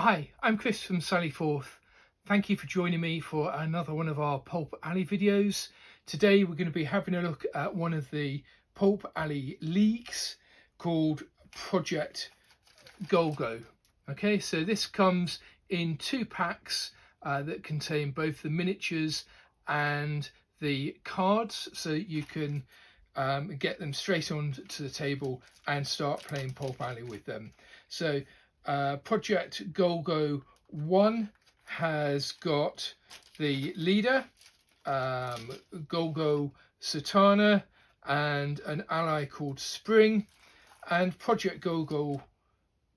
Hi, I'm Chris from Sallyforth. Thank you for joining me for another one of our Pulp Alley videos. Today we're going to be having a look at one of the Pulp Alley leagues called Project Golgo. Okay, so this comes in two packs that contain both the miniatures and the cards, so you can get them straight onto the table and start playing Pulp Alley with them. So Project Golgo 1 has got the leader, Golgo Satana, and an ally called Spring. And Project Golgo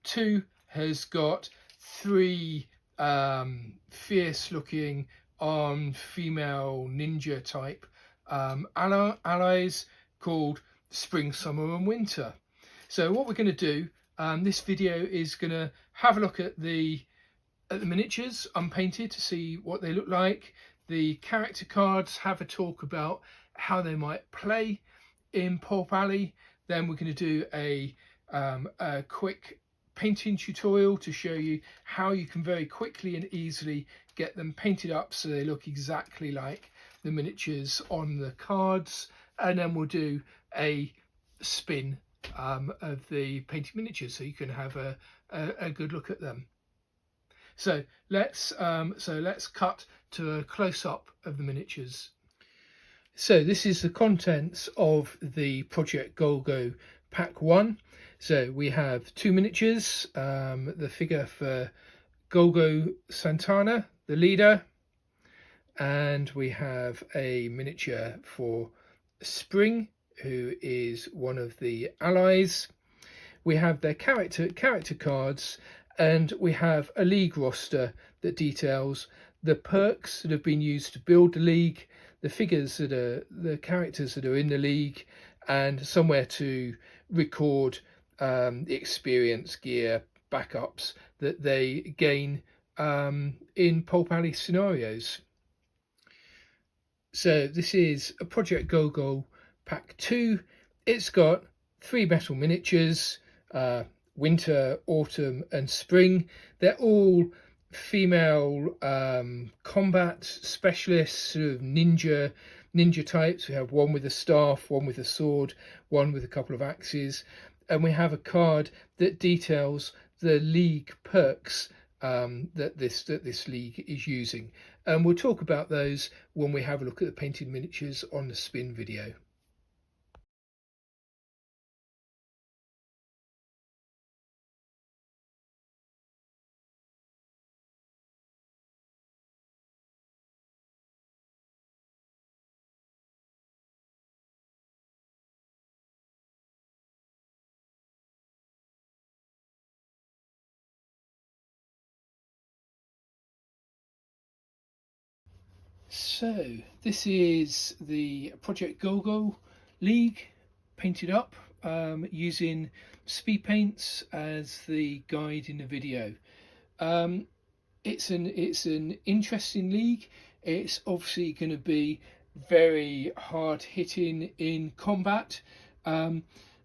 2 has got three fierce looking armed female ninja type allies called Spring, Summer and Winter. So what we're going to do, this video is going to have a look at the miniatures unpainted to see what they look like. The character cards, have a talk about how they might play in Pulp Alley. Then we're going to do a quick painting tutorial to show you how you can very quickly and easily get them painted up so they look exactly like the miniatures on the cards, and then we'll do a spin of the painted miniatures so you can have a good look at them. So let's cut to a close-up of the miniatures. So this is the contents of the Project Golgo Pack 1. So we have two miniatures, the figure for Golgo Santana, the leader, and we have a miniature for Spring, who is one of the allies. We have their character cards, and we have a league roster that details the perks that have been used to build the league, the figures that are the characters that are in the league, and somewhere to record the experience, gear, backups that they gain in Pulp Alley scenarios. So this is a Project Golgo Pack 2. It's got three metal miniatures, Winter, Autumn and Spring. They're all female combat specialists, sort of ninja types. We have one with a staff, one with a sword, one with a couple of axes, and we have a card that details the league perks that this league is using, and we'll talk about those when we have a look at the painted miniatures on the spin video. So this is the Project Golgo League painted up using speed paints as the guide in the video. It's an interesting league. It's obviously going to be very hard hitting in combat. So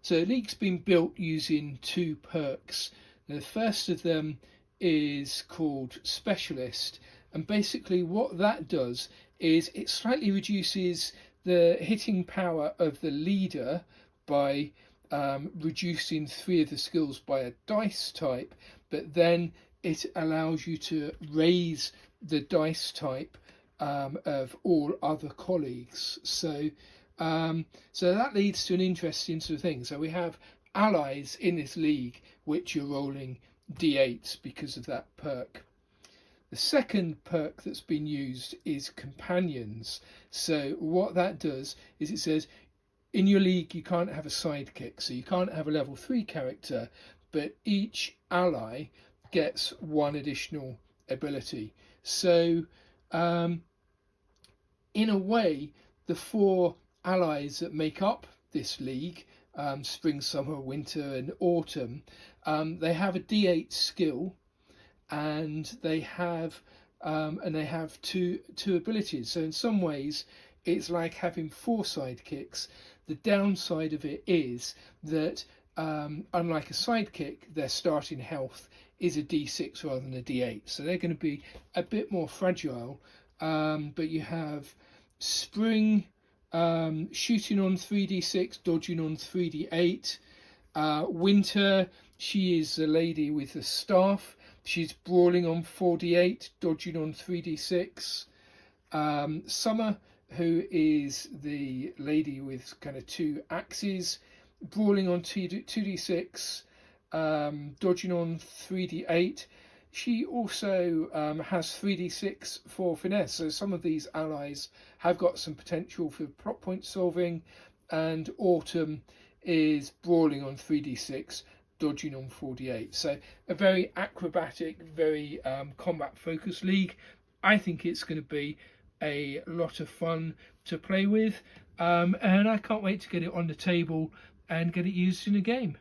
the league's been built using two perks. The first of them is called Specialist, and basically what that does is it slightly reduces the hitting power of the leader by reducing three of the skills by a dice type, but then it allows you to raise the dice type of all other colleagues. So that leads to an interesting sort of thing. So we have allies in this league which are rolling d8s because of that perk. The second perk that's been used is companions. So what that does is it says in your league you can't have a sidekick, so you can't have a level 3 character, but each ally gets one additional ability. So in a way, the four allies that make up this league, Spring, Summer, Winter and Autumn, they have a d8 skill, and they have two abilities. So in some ways it's like having four sidekicks. The downside of it is that unlike a sidekick, their starting health is a d6 rather than a d8. So they're going to be a bit more fragile. But you have Spring shooting on 3d6, dodging on 3d8. Winter, she is a lady with a staff. She's brawling on 4d8, dodging on 3d6. Summer, who is the lady with kind of 2 axes, brawling on 2d6, dodging on 3d8. She also has 3d6 for finesse, so some of these allies have got some potential for plot point solving. And Autumn is brawling on 3d6, dodging on 4d8. So a very acrobatic, very combat focused league. I think it's going to be a lot of fun to play with, and I can't wait to get it on the table and get it used in a game.